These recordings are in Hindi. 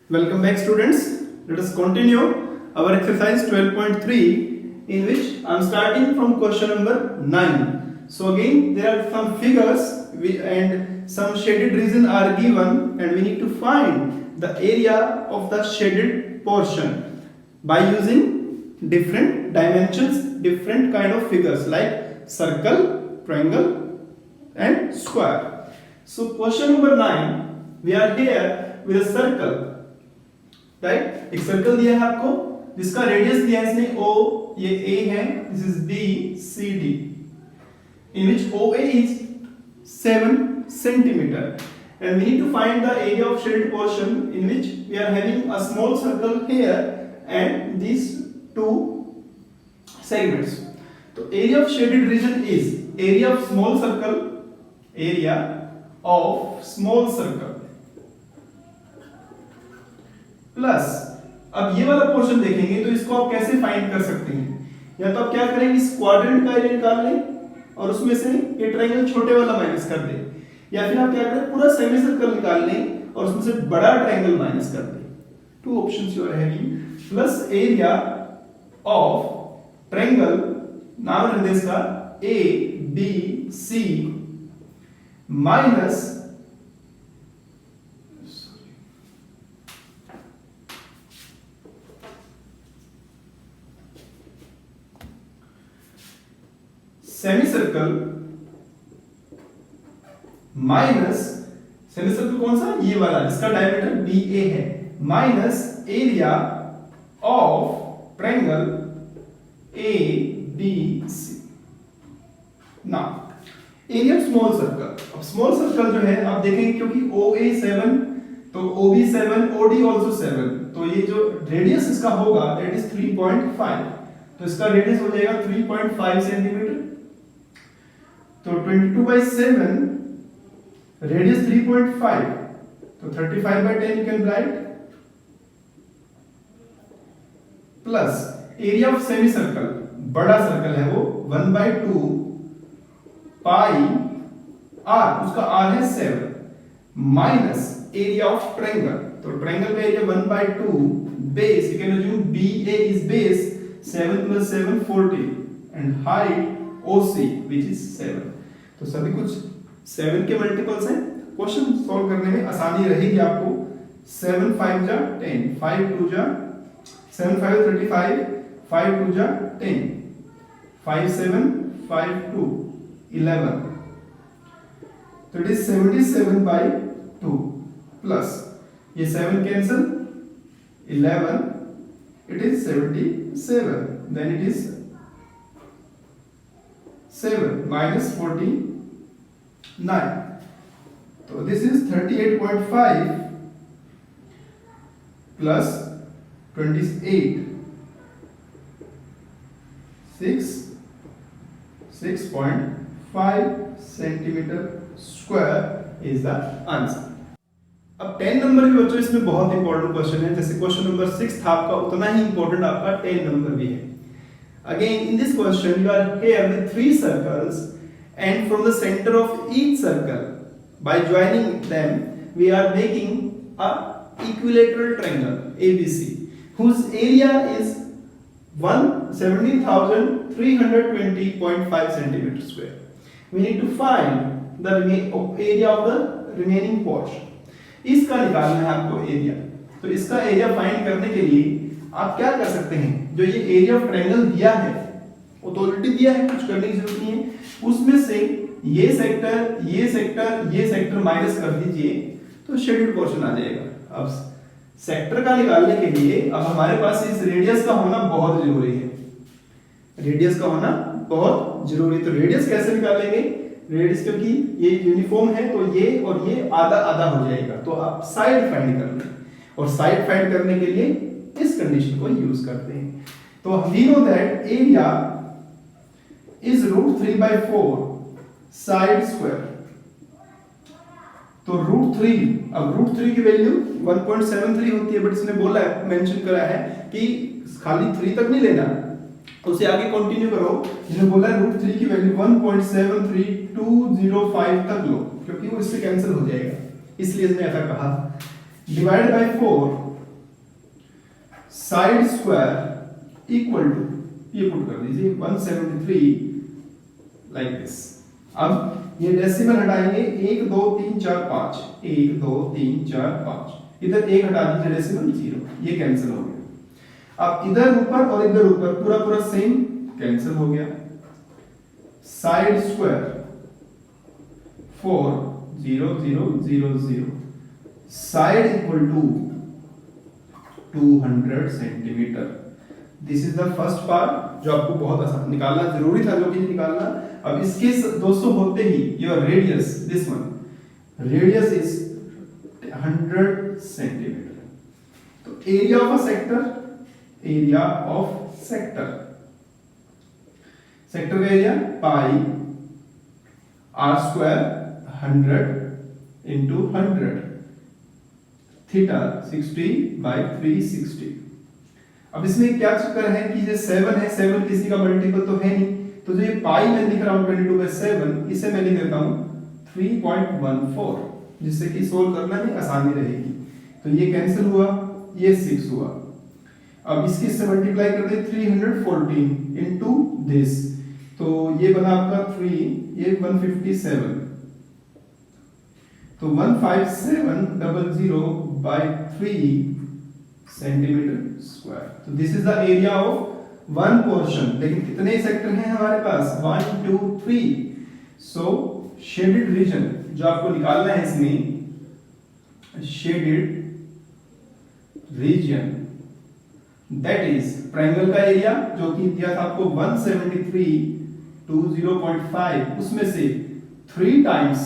Welcome back students. Let us continue our exercise 12.3 in which I am starting from question number 9. So again there are some figures and some shaded region are given and we need to find the area of the shaded portion by using different dimensions, different kind of figures like circle, triangle and square. So question number 9, we are here with a circle. Right एक सर्कल दिया है आपको जिसका रेडियस दिया है इसने O, ये A है, this is B, C, D, in which OA is 7 centimeter and we need to find the area of shaded portion in which we are having a small circle here and these two segments. So area of shaded region is area of small circle, area of small circle plus अब ये वाला पोर्शन देखेंगे तो इसको आप कैसे फाइंड कर सकते हैं, या तो आप क्या करेंगे इस क्वाड्रेंट का एरिया निकाल लें और उसमें से ये ट्रायंगल छोटे वाला माइनस कर दें, या फिर आप क्या करें पूरा सेमी सर्कल निकाल लें और उसमें से बड़ा ट्रायंगल माइनस कर दें. Two options you are having. Plus area of triangle नाम निर्देश का A B C minus semi circle minus semi circle कौन सा, ये वाला जिसका डायमीटर BA है, minus area of triangle ABC. Now area of small circle. अब स्मॉल सर्कल जो है आप देखेंगे क्योंकि OA 7 तो OB 7, OD आल्सो 7, तो ये जो रेडियस इसका होगा दैट इज 3.5, तो इसका रेडियस हो जाएगा 3.5 सेंटीमीटर. तो 22/7 रेडियस 3.5, तो 35/10 you can write. Plus area of semi circle, बड़ा सर्कल है वो 1/2 पाई r, उसका r है 7, माइनस एरिया ऑफ ट्रायंगल, तो ट्रायंगल का area 1/2 base, you can assume BA is base, 7 + 7 14 and height OC which is 7. तो सभी कुछ 7 के मल्टीपल्स हैं. क्वेश्चन सॉल्व करने में आसानी रहेगी आपको. 7 5 जा 10, 5 2 जा 7 5 35, 5 2 जा 10, 5 7 5 2 11, तो इट इज 77/2 प्लस ये 7 cancel 11, it is 77, then it is 7 minus 49, so this is 38.5 plus 28, 6.5 centimeter square is the answer. अब 10 नंबर भी बच्चों इसमें बहुत इंपॉर्टेंट क्वेश्चन है, जैसे क्वेश्चन नंबर 6 था आपका उतना ही इंपॉर्टेंट आपका 10 नंबर भी है. Again in this question you are here with 3 circles and from the center of each circle by joining them we are making a equilateral triangle ABC whose area is 117,320.5 centimeter square. We need to find the area of the remaining portion. इसका निकालना है आपको एरिया. तो इसका एरिया फाइंड करने के लिए आप क्या कर सकते हैं, जो ये एरिया ऑफ ट्रायंगल दिया है वो तो ऑलरेडी दिया है, कुछ करने की जरूरत नहीं है. उसमें से ये सेक्टर माइनस कर दीजिए तो शेडेड पोर्शन आ जाएगा. अब सेक्टर का निकालने के लिए अब हमारे पास इस रेडियस का होना बहुत जरूरी है. रेडियस का होना बहुत जरूरी. तो रेडियस कैसे निकालेंगे, रेडियस क्योंकि ये यूनिफॉर्म है तो ये और ये आधा आधा हो जाएगा, तो आप साइड फाइंड कर लें और साइड फाइंड करने के लिए इस कंडीशन को यूज करते हैं. तो we know that area is √3/4 side square. तो √3, अब √3 की वैल्यू 1.73 होती है, बट इसने बोला है, मेंशन करा है कि खाली 3 तक नहीं लेना, उसे आगे कंटिन्यू करो. इसने बोला है √3 की वैल्यू 1.73205 तक लो, क्योंकि वो इससे कैंसिल हो जाएगा, इसलिए इसने ऐसा कहा. Divide by 4 side square equal to, ये पुट कर दीजिए 173 लाइक दिस। अब ये डेसिमल हटाएंगे 1 2 3 4 5, 1 2 3 4 5, इधर 1 हटा दीजिए डेसिमल 0, ये कैंसिल हो गया। अब इधर ऊपर और इधर ऊपर पूरा पूरा सेम कैंसिल हो गया। Side square 4 0 0 0 0, side equal to 200 centimetre. This is the first part जो आपको बहुत आसान निकालना जरूरी था, जो कि निकालना। अब इसके दोस्तों होते ही your radius, this one radius is 100 centimetre. तो area of a sector, area of sector, sector का area pi r square 100 into 100, theta 60 by 360। अब इसमें क्या चक्कर है कि ये 7 है, 7 किसी का मल्टीपल तो है नहीं, तो जो ये पाई मैं लिख रहा हूं 22/7, इसे मैं लिख देता हूं 3.14, जिससे कि सोल्व करना में आसानी रहेगी। तो ये कैंसिल हुआ, ये 6 हुआ। अब इसकी से मल्टीप्लाई कर दे 314 इनटू दिस, तो ये बना आपका 3, ये 157, तो 15700 बाय 3 सेंटीमीटर स्क्वायर। तो this is the area of one portion. लेकिन कितने सेक्टर हैं हमारे पास? 1 2 3। सो शेडेड रीजन जो आपको निकालना है इसमें, shaded region that is triangle का एरिया जो कि दिया था आपको 173 to 0.5, उसमें से 3 times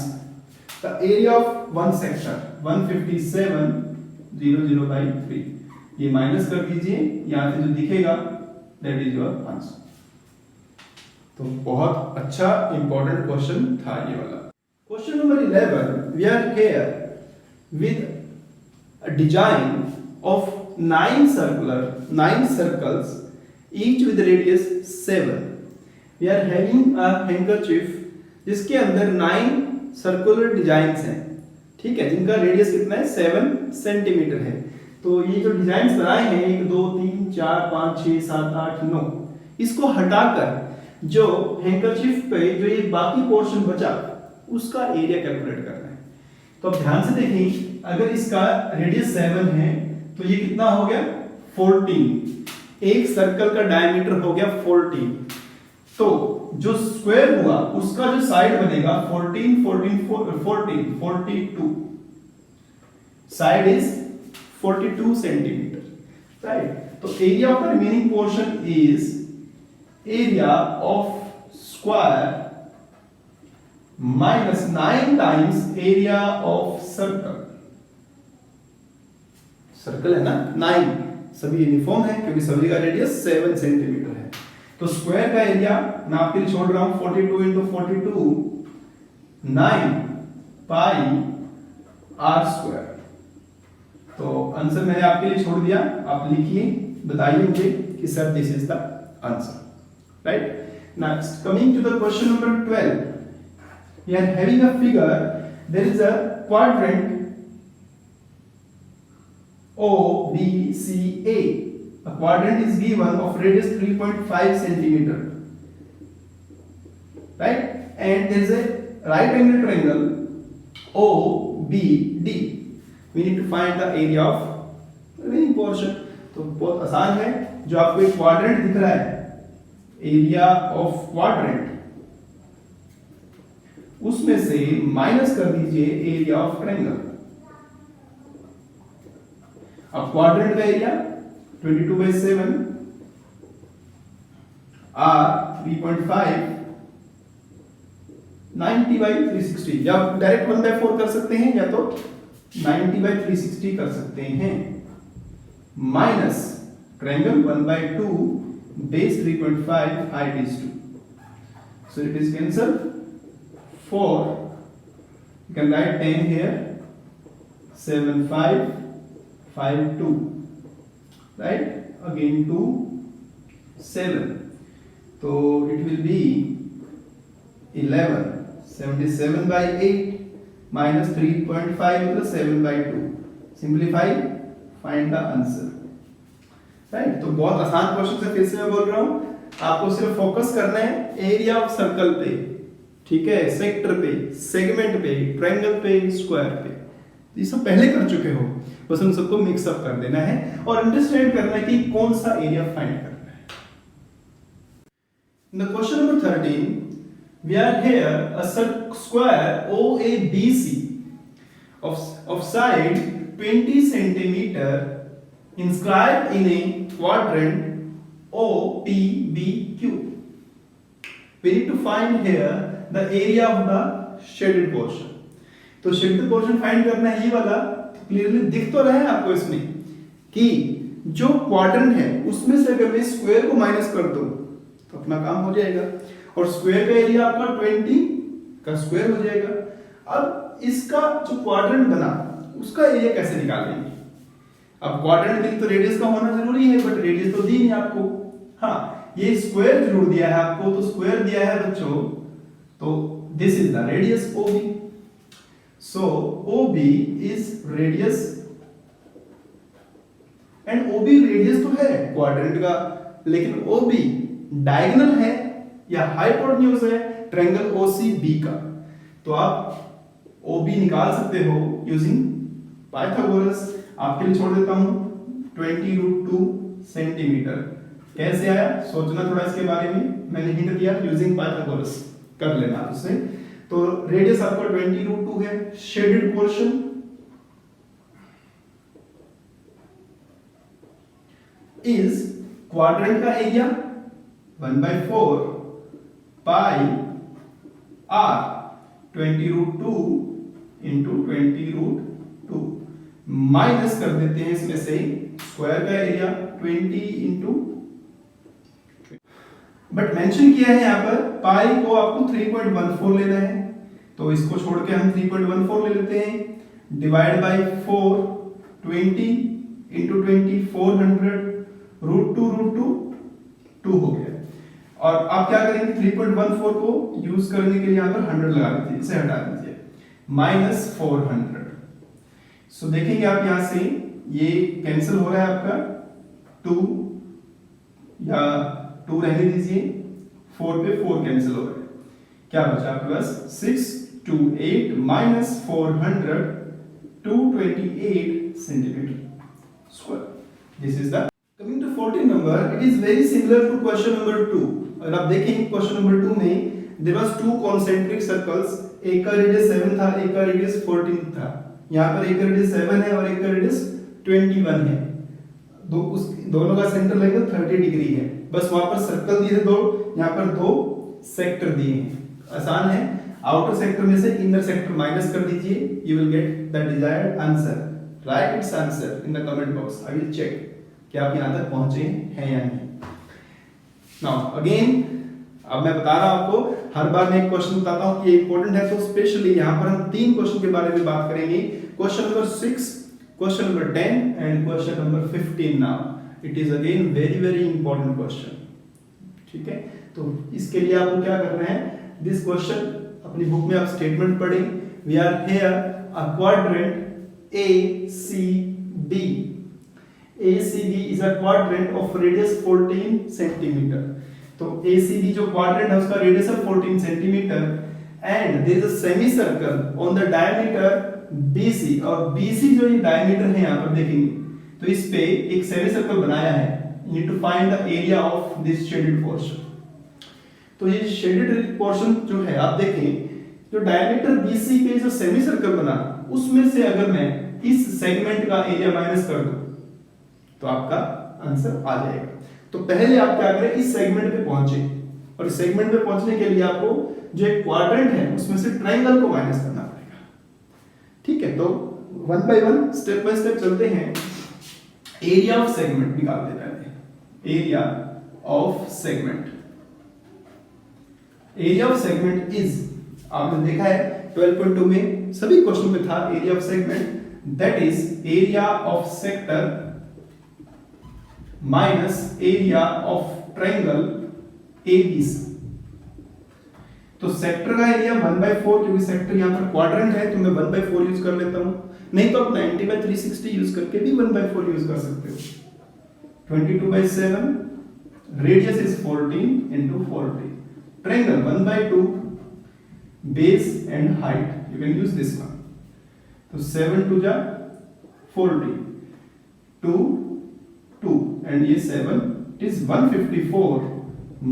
the area of one sector 15700 by 3। ये माइनस कर दीजिए, यहां से जो दिखेगा दैट इज योर आंसर। तो बहुत अच्छा इंपॉर्टेंट क्वेश्चन था ये वाला। Question number 11, we are here with a design of 9 circles each with radius 7। we are having a handkerchief जिसके अंदर 9 सर्कुलर डिजाइंस हैं, ठीक है, जिनका रेडियस कितना है 7 सेंटीमीटर है। तो ये जो डिजाइन्स बनाए हैं 1 2 3 4 5 6 7 8 9, इसको हटाकर जो हैंकरचीफ पे जो ये बाकी पोर्शन बचा उसका एरिया कैलकुलेट करना है। तो अब ध्यान से देखिए, अगर इसका रेडियस 7 है तो ये कितना हो गया 14, एक सर्कल का डायमीटर हो गया 14। तो जो स्क्वायर हुआ उसका जो साइड बनेगा 14 42, साइड इज 42 सेंटीमीटर, राइट। तो area of the remaining portion is area of square minus 9 times area of circle. Circle है ना 9, सभी यूनिफॉर्म है क्योंकि सभी का रेडियस 7 सेंटीमीटर है। तो स्क्वायर का एरिया मैं आपके लिए छोड़ रहा हूं 42 इंटू 42, 9 पाई आर स्क्वायर। तो आंसर मैंने आपके लिए छोड़ दिया, आप लिखिए, बताइए मुझे कि sir this is the answer, right. Next, coming to the question number 12, we are having a figure, there is a quadrant OBCA. A quadrant is given of radius 3.5 centimeter, right? And there is a right angle triangle OBD. We need to find the area of remaining portion. तो बहुत आसान है, जो आपको एक क्वाड्रेंट दिख रहा है, एरिया ऑफ क्वाड्रेंट, उसमें से माइनस कर दीजिए एरिया ऑफ ट्रायंगल। अब क्वाड्रेंट का एरिया 22/7, R 3.5, 90/360, या डायरेक्ट 1/4 कर सकते हैं या तो 90/360 कर सकते हैं, minus triangle 1/2, base 3.5, height is 2, so it is cancelled। 4, you can write 10 here, 7 5 5 2, right, again 2 7, so it will be 11, 77/8 minus 3.5 plus 7/2, simplify, find the answer, right. तो बहुत आसान क्वेश्चन है, फिर से मैं बोल रहा हूं, आपको सिर्फ फोकस करना है एरिया ऑफ सर्कल पे, ठीक है, सेक्टर पे, सेगमेंट पे, ट्रायंगल पे, स्क्वायर पे, ये सब पहले कर चुके हो, बस उन सबको मिक्स अप कर देना है और अंडरस्टैंड करना है कि कौन सा एरिया फाइंड करना है। In the question number 13 we are here a square OABC of side 20 centimeter inscribed in a quadrant OPBQ. We need to find here the area of the shaded portion. तो शेडेड पोर्शन फाइंड करना है, ये वाला क्लियरली दिख तो रहा है आपको इसमें कि जो क्वाड्रेंट है उसमें से अगर मैं स्क्वायर को माइनस कर दूं तो अपना काम हो जाएगा, और स्क्वायर का एरिया आपका 20 का स्क्वायर हो जाएगा। अब इसका जो क्वाड्रेंट बना उसका एरिया कैसे निकालेंगे? अब क्वाड्रेंट के लिए तो रेडियस का होना जरूरी है, बट रेडियस तो दी नहीं आपको। हाँ, ये स्क्वायर जरूर दिया है आपको, तो स्क्वायर दिया है बच्चों, तो this is the radius OB। So OB is radius, and OB radius तो है क्वाड्रेंट का, लेकिन OB डायगोनल है या हाइपोटेन्यूज है ट्रायंगल OCB का। तो आप OB निकाल सकते हो यूजिंग पाइथागोरस। आपके लिए छोड़ देता हूं 20√2 सेंटीमीटर। कैसे आया सोचना थोड़ा इसके बारे में, मैंने हिंट दिया यूजिंग पाइथागोरस, कर लेना उससे। तो रेडियस आपका 20√2 है। शेडेड पोर्शन इज क्वाड्रेंट का एरिया 1/4 पाई r 20√2 इंटू 20√2 माइनस कर देते हैं इसमें से स्क्वायर का एरिया 20 इंटू, बट मेंशन किया है यहाँ पर पाई को आपको 3.14 लेना है, तो इसको छोड़ के हम 3.14 ले लेते हैं, डिवाइड बाय 4, 20 इंटू 20 400 √2 2 हो गया। और आप क्या करेंगे, 3.14 को यूज करने के लिए यहाँ पर 100 लगा दीजिए, इसे हटा दीजिए, -400। सो देखेंगे आप यहाँ से ये कैंसिल हो रहा है आपका, 2 या 2 रहने दीजिए, 4 पे 4 कैंसिल हो रहा है, क्या बचा आपके पास 6 2 8 -400 228 centimetre square. This is the coming to 14 number, it is very similar to question number 2। अगर आप देखें क्वेश्चन नंबर 2 में देयर वाज 2 कॉन्सेंट्रिक सर्कल्स, एक का रेडियस 7 था, एक का रेडियस 14 था। यहाँ पर एक का रेडियस 7 है और एक का रेडियस 21 है, दोनों का सेंटर एंगल 30 डिग्री है। बस वहां पर सर्कल दिए थे 2, यहाँ पर 2 सेक्टर दिए हैं। आसान है, आउटर सेक्टर में से इनर सेक्टर माइनस कर दीजिए, you will get the desired answer. Write its answer in the comment box, I will check कि आप यहाँ तक पहुंचे हैं या नहीं। नाउ अगेन, अब मैं बता रहा हूं आपको, हर बार मैं एक क्वेश्चन बताता हूं कि ये इंपॉर्टेंट है, तो स्पेशली यहाँ पर हम 3 क्वेश्चन के बारे में बात करेंगे। Question number 6, question number 10 and question number 15। Now it is again very very important question, ठीक है। तो इसके लिए आपको क्या करना है, दिस क्वेश्चन अपनी बुक में आप स्टेटमेंट पढ़ें। We are here a quadrant ACB is a quadrant of radius 14 centimeter। तो ACB जो क्वाड्रेंट है उसका रेडियस है 14 centimetre, and there is a semi circle on the diameter BC, और BC जो ये डायमीटर है यहाँ पर देखेंगे, तो इस पे एक सेमी सर्कल बनाया है। You need to find the area of this shaded portion. तो ये शेडेड पोर्शन जो है, आप देखें जो डायमीटर BC पे जो सेमी सर्कल बना, उसमें से अगर मैं इस सेगमेंट का एरिया माइनस कर दूं तो आपका आंसर आ जाएगा। तो पहले आप क्या करें, इस सेगमेंट पे पहुंचे, और इस सेगमेंट पे पहुंचने के लिए आपको जो एक क्वाड्रेंट है उसमें से ट्रायंगल को माइनस करना पड़ेगा, ठीक है। तो 1 बाय 1 स्टेप बाय स्टेप चलते हैं। एरिया ऑफ सेगमेंट निकालते हैं पहले। Area of segment, area of segment is, आपने देखा है 12.2 में सभी क्वेश्चन में था area of segment, that is area of sector minus area of triangle ABC। तो सेक्टर का एरिया 1/4, क्योंकि सेक्टर यहाँ पर क्वाड्रेंट है तो मैं 1/4 यूज कर लेता हूं, नहीं तो आप 90/360 यूज करके भी 1/4 यूज कर सकते हो। 22/7, radius is 14 into 40. Triangle 1/2, base and height. You can use this one. So 7 to जा 40, 2 2 and ये 7, it is 154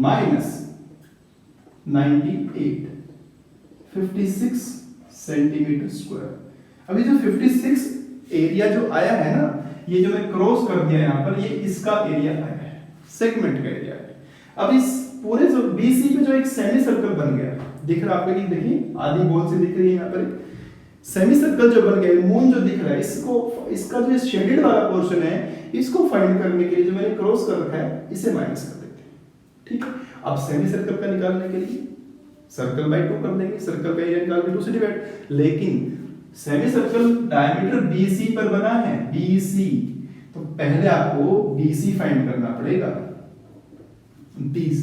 minus 98, 56 centimetre square. अभी जो 56 एरिया जो आया है ना, ये जो मैं क्रॉस कर दिया यहाँ पर, ये इसका एरिया आया है, सेगमेंट का एरिया है। अब इस पूरे जो BC पे जो एक सेमी सर्कल बन गया, दिख रहा है आपको, देखिए आधी बॉल से दिख रही है यहाँ पर सेमी सर्कल जो बन गया, मून जो दिख रहा है, इसको, इसका जो शेडेड वाला पोर्शन है, इसको फाइंड करने के लिए जो मैंने क्रॉस कर रखा है, इसे माइनस कर देते हैं। ठीक है, अब सेमी सर्कल का निकालने के लिए सर्कल बाय 2 कर देंगे, सर्कल का एरिया निकाल के 2 से डिवाइड। लेकिन सेमी सर्कल डायमीटर BC पर बना है, BC, तो पहले आपको BC फाइंड करना पड़ेगा, BC।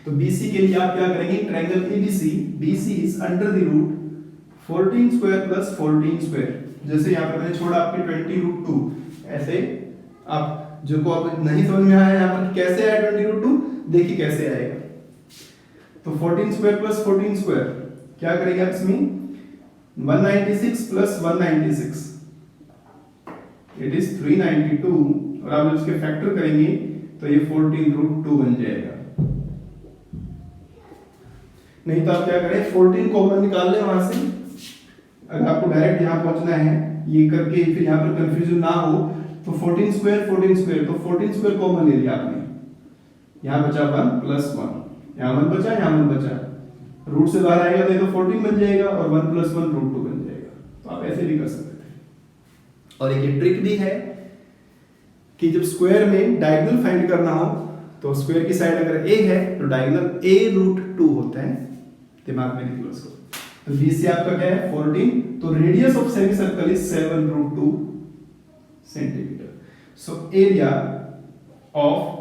तो BC के लिए आप क्या करेंगे, triangle ABC, BC is under the root 14 square plus 14 square. जैसे यहाँ पर मैंने छोड़ा आपके 20√2, ऐसे आप जो को आप नहीं समझ में आया यहाँ पर कैसे आया 20√2, देखिए कैसे आएगा। तो 14 स्क्वायर प्लस 14 स्क्वायर क्या करेंगे आप इसमें, 196 प्लस 196, इट इज 392, और आप इसके फैक्टर करेंगे तो ये 14√2 बन जाएगा। नहीं तो आप क्या करें, 14 कॉमन निकाल लें वहां से। अगर आपको डायरेक्ट यहाँ पहुंचना है, ये करके फिर यहाँ पर कंफ्यूजन ना हो, तो 14 स्क्वायर तो 14 स्क्वायर कॉमन ले लिया आपने, यहाँ बचा 1 प्लस 1, यहाँ 1 बचा, यहाँ 1 बचा, रूट से बाहर आएगा तो ये तो 14 बन जाएगा, और 1 प्लस 1 √2 बन जाएगा। तो आप ऐसे भी कर सकते थे। और एक ट्रिक भी है कि जब स्क्वायर में डायगोनल फाइंड करना हो, तो स्क्वायर की साइड अगर a है तो डायगोनल a√2 होता है, दिमाग में लिख लो इसको। तो BC आपका क्या है 14, तो radius of semi circle is 7√2 centimetre. So area of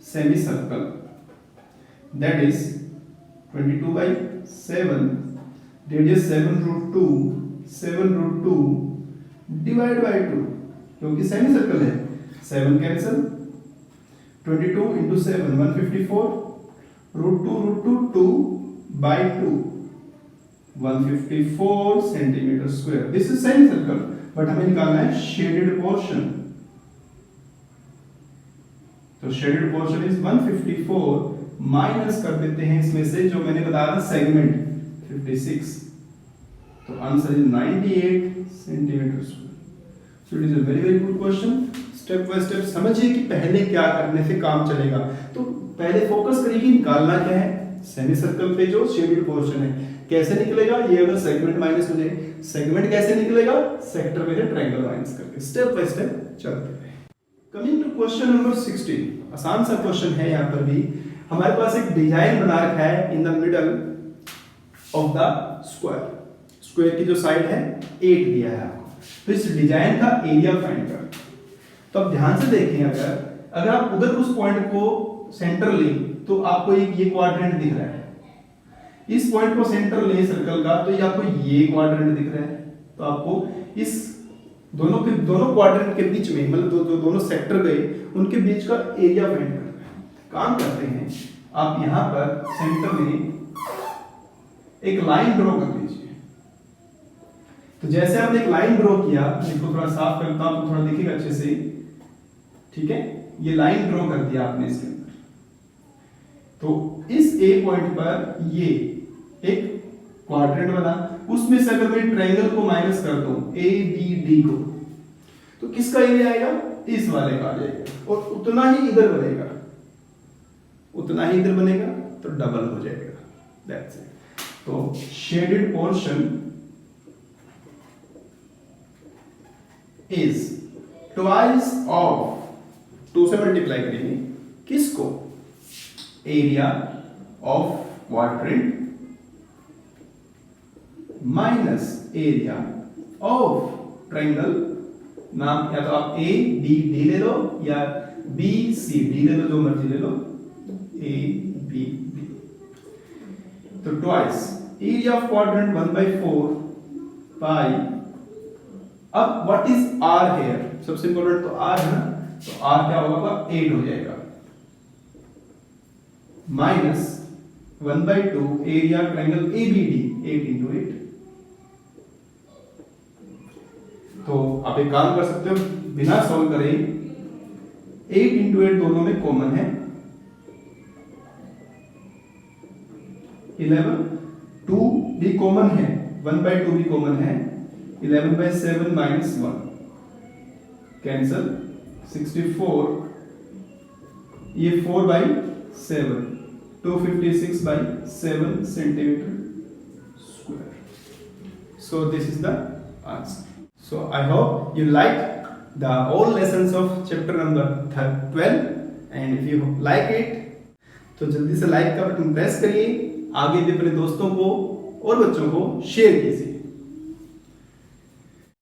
semi circle that is 22/7, radius 7√2 divide by 2, क्योंकि सेमी सर्कल है, 7 cancel, 22 into 7 154, √2 2/2, 154 centimetre square. This is semi circle, but हमें निकालना है शेडेड पोर्शन। तो शेडेड पोर्शन इज 154, माइनस कर देते हैं इसमें से जो मैंने बताया था सेगमेंट 56, तो answer is 98 centimetre square. So it is a very very good question. Step by step समझिए कि पहले क्या करने से काम चलेगा। तो पहले फोकस करिए कि निकालना क्या है, सेमी सर्कल पे जो शेडेड पोर्शन है कैसे निकलेगा, ये अगर सेगमेंट माइनस हो जाए, सेगमेंट कैसे निकलेगा, सेक्टर में से ट्रायंगल माइनस करके। स्टेप बाय स्टेप चलते हैं। कमिंग टू क्वेश्चन नंबर 16, आसान सा क्वेश्चन है। यहाँ पर भी हमारे पास एक डिजाइन बना रखा है in the middle of the square. Square की जो साइड है 8 दिया है आपको, तो इस डिजाइन का एरिया फाइंड कर। तो अब ध्यान से देखें, अगर आप उधर उस पॉइंट को सेंटर लें तो आपको एक ये क्वाड्रेंट दिख रहा है, इस पॉइंट को सेंटर लें सर्कल का तो ये आपको ये क्वाड्रेंट दिख रहा है। तो आपको इस दोनों क्वाड्रेंट के बीच में, मतलब जो दोनों सेक्टर गए उनके बीच का एरिया फाइंड करना है। काम करते हैं, आप यहां पर सेंटर में एक लाइन ड्रॉ कर लीजिए। तो जैसे आपने एक लाइन ड्रॉ किया, इसको थोड़ा साफ करता हूं तो थोड़ा दिखेगा अच्छे से, ठीक है। ये लाइन ड्रॉ कर दिया आपने इसके अंदर, तो इस ए पॉइंट पर ये एक क्वाड्रेंट बना, उसमें से अगर मैं ट्रायंगल को माइनस कर दूं ABD को, तो किसका एरिया आएगा, इस वाले का आ जाएगा, और उतना ही इधर बनेगा, तो डबल हो जाएगा। That's it. तो shaded portion is twice of, 2 से मल्टीप्लाई करेंगे किसको, area of quadrant minus area of triangle. नाम या तो आप A B D ले लो या B C D ले लो, जो मर्जी ले लो, A B D। तो ट्वाइस एरिया ऑफ क्वाड्रेंट 1/4 पाई। अब व्हाट इज R हेयर, सबसे इंपॉर्टेंट तो R है ना, तो r क्या होगा, 8 हो जाएगा, minus 1/2 area triangle ABD, 8 into 8। तो आप एक काम कर सकते हो, बिना सॉल्व करे 8 into 8 दोनों में कॉमन है, 11, 2 भी कॉमन है, 1/2 भी कॉमन है, 11/7 minus 1 कैंसल, 64, ये 4/7, 256/7 centimeter square. So this is the answer. So I hope you liked the all lessons of chapter number 12, and if you like it तो जल्दी से लाइक का बटन प्रेस करिए, आगे भी अपने दोस्तों को और बच्चों को शेयर कीजिए।